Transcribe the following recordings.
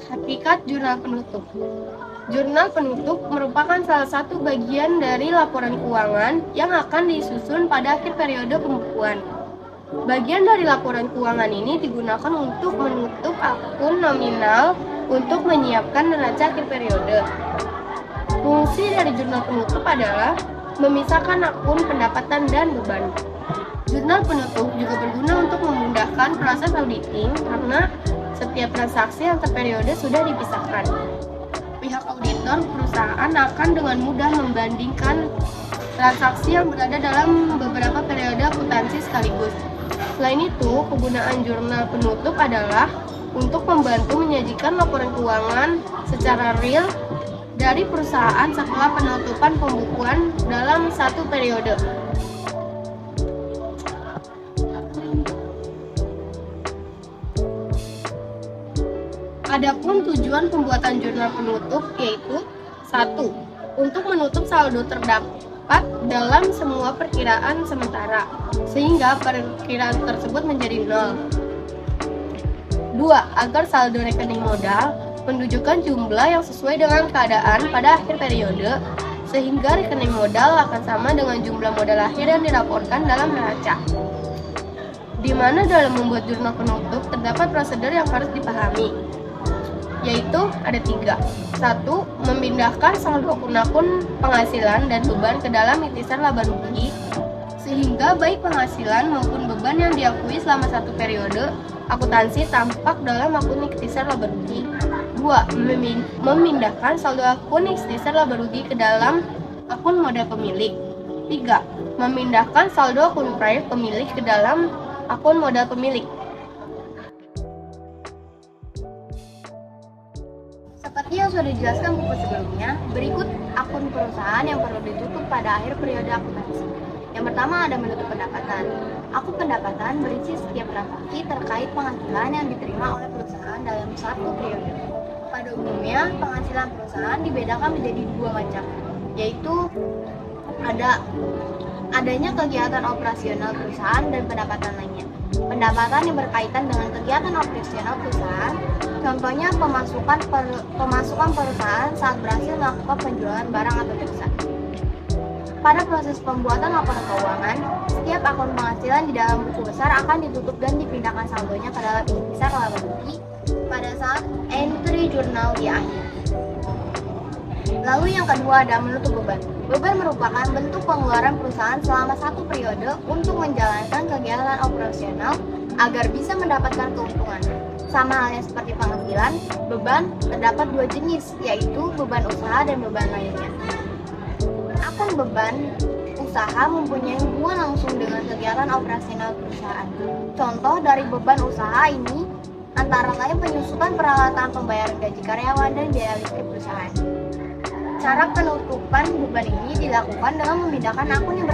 Hakikat jurnal penutup. Jurnal penutup merupakan salah satu bagian dari laporan keuangan yang akan disusun pada akhir periode pembukuan. Bagian dari laporan keuangan ini digunakan untuk menutup akun nominal untuk menyiapkan neraca akhir periode. Fungsi dari jurnal penutup adalah memisahkan akun pendapatan dan beban. Jurnal penutup juga berguna untuk memudahkan proses auditing karena setiap transaksi antar periode sudah dipisahkan. Pihak auditor perusahaan akan dengan mudah membandingkan transaksi yang berada dalam beberapa periode akuntansi sekaligus. Selain itu, kegunaan jurnal penutup adalah untuk membantu menyajikan laporan keuangan secara real dari perusahaan setelah penutupan pembukuan dalam satu periode. Adapun tujuan pembuatan jurnal penutup yaitu 1. Untuk menutup saldo terdapat dalam semua perkiraan sementara, sehingga perkiraan tersebut menjadi 0. 2. Agar saldo rekening modal menunjukkan jumlah yang sesuai dengan keadaan pada akhir periode, sehingga rekening modal akan sama dengan jumlah modal akhir yang dilaporkan dalam neraca. Di mana dalam membuat jurnal penutup terdapat prosedur yang harus dipahami, yaitu ada 3. 1. Memindahkan saldo akun-akun penghasilan dan beban ke dalam ikhtisar laba rugi, sehingga baik penghasilan maupun beban yang diakui selama satu periode akuntansi tampak dalam akun ikhtisar laba rugi. 2. Memindahkan saldo akun ikhtisar laba rugi ke dalam akun modal pemilik. 3. Memindahkan saldo akun prive pemilik ke dalam akun modal pemilik. Seperti yang sudah dijelaskan buku sebelumnya, berikut akun perusahaan yang perlu ditutup pada akhir periode akuntansi. Yang pertama ada menutup pendapatan. Akun pendapatan berisi setiap transaksi terkait penghasilan yang diterima oleh perusahaan dalam satu periode. Pada umumnya, penghasilan perusahaan dibedakan menjadi 2 macam, yaitu adanya kegiatan operasional perusahaan dan pendapatan lainnya. Pendapatan yang berkaitan dengan kegiatan operasional perusahaan, contohnya pemasukan perusahaan saat berhasil melakukan penjualan barang atau jasa. Pada proses pembuatan laporan keuangan, setiap akun penghasilan di dalam buku besar akan ditutup dan dipindahkan saldonya ke dalam ikhtisar laba rugi pada saat entry jurnal di akhir. Lalu yang kedua ada menutup beban. Beban merupakan bentuk pengeluaran perusahaan selama satu periode untuk menjalankan kegiatan operasional agar bisa mendapatkan keuntungan. Sama halnya seperti penghasilan, beban terdapat 2 jenis, yaitu beban usaha dan beban lainnya. Akun beban usaha mempunyai hubungan langsung dengan kegiatan operasional perusahaan. Contoh dari beban usaha ini antara lain penyusutan peralatan pembayaran gaji karyawan dan biaya listrik perusahaan. Cara penutupan beban ini dilakukan dengan memindahkan akun yang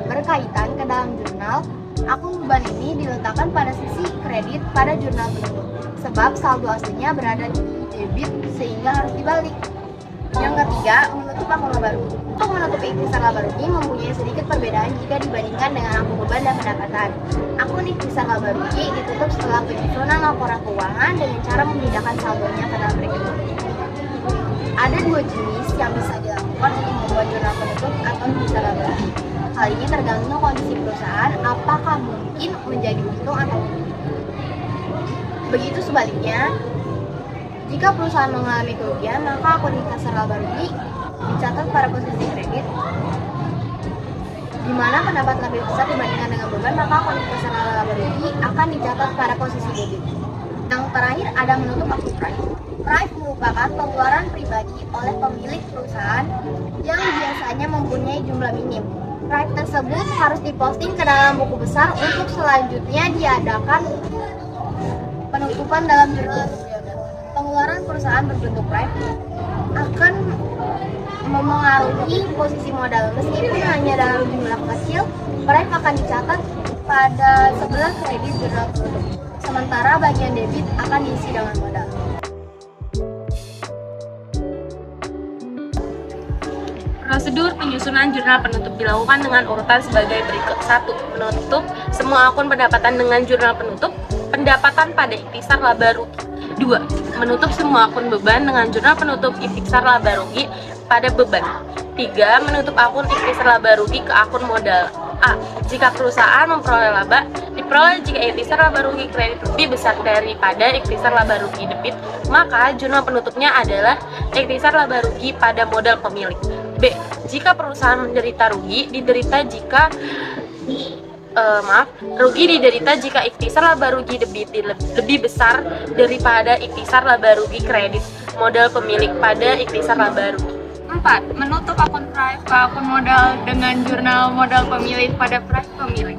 berkaitan ke dalam jurnal. Akun beban ini diletakkan pada sisi kredit pada jurnal penutup, sebab saldo aslinya berada di debit sehingga harus dibalik. Yang ketiga, menutup akun laba rugi. Untuk menutup ikhtisar laba rugi mempunyai sedikit perbedaan jika dibandingkan dengan akun beban dan pendapatan. Akun ikhtisar laba rugi ditutup setelah penyusunan laporan keuangan dengan cara memindahkan saldonya ke dalam rekening. Ada 2 jenis yang bisa dilakukan untuk membuat jurnal penutup atau ikhtisar laba rugi. Hal ini tergantung kondisi perusahaan, apakah mungkin menjadi untung atau rugi. Begitu sebaliknya, jika perusahaan mengalami kerugian, maka akun ikhtisar laba rugi dicatat pada posisi kredit. Di mana pendapat lebih besar dibandingkan dengan beban, maka akun ikhtisar laba rugi akan dicatat pada posisi debit. Yang terakhir ada menutup akun prive. Prive merupakan pengeluaran pribadi oleh pemilik perusahaan yang biasanya mempunyai jumlah minim. Prive tersebut harus diposting ke dalam buku besar untuk selanjutnya diadakan penutupan dalam jurnal. Pengeluaran perusahaan berbentuk prive akan memengaruhi posisi modal. Meskipun hanya dalam jumlah kecil, prive akan dicatat pada sebelah kredit jurnal penutup. Sementara bagian debit akan diisi dengan modal. Prosedur penyusunan jurnal penutup dilakukan dengan urutan sebagai berikut. 1. Menutup semua akun pendapatan dengan jurnal penutup pendapatan pada ikhtisar laba rugi. 2. Menutup semua akun beban dengan jurnal penutup ikhtisar laba rugi pada beban. 3. Menutup akun ikhtisar laba rugi ke akun modal. A. Jika perusahaan memperoleh laba, diperoleh jika ikhtisar laba rugi kredit lebih besar daripada ikhtisar laba rugi debit, maka jurnal penutupnya adalah ikhtisar laba rugi pada modal pemilik. B. Jika perusahaan menderita rugi, rugi diderita jika ikhtisar laba rugi debit lebih besar daripada ikhtisar laba rugi kredit modal pemilik pada ikhtisar laba rugi. 4. Menutup akun Prive ke akun modal dengan jurnal modal pemilik pada Prive pemilik.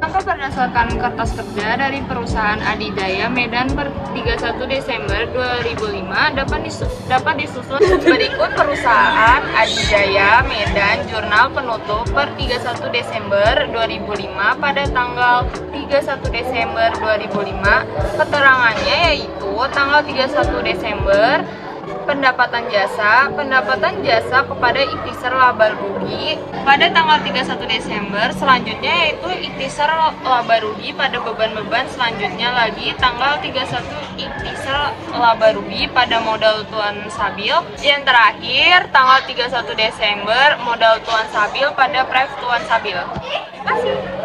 Maka berdasarkan kertas kerja dari perusahaan Adijaya Medan per 31 Desember 2005 dapat disusun berikut: perusahaan Adijaya Medan jurnal penutup per 31 Desember 2005 pada tanggal 31 Desember 2005. Keterangannya yaitu tanggal 31 Desember pendapatan jasa kepada ikhtisar laba rugi pada tanggal 31 Desember selanjutnya, yaitu ikhtisar laba rugi pada beban-beban selanjutnya lagi tanggal 31 ikhtisar laba rugi pada modal tuan stabil, yang terakhir tanggal 31 Desember modal tuan stabil pada pref tuan stabil. Terima kasih.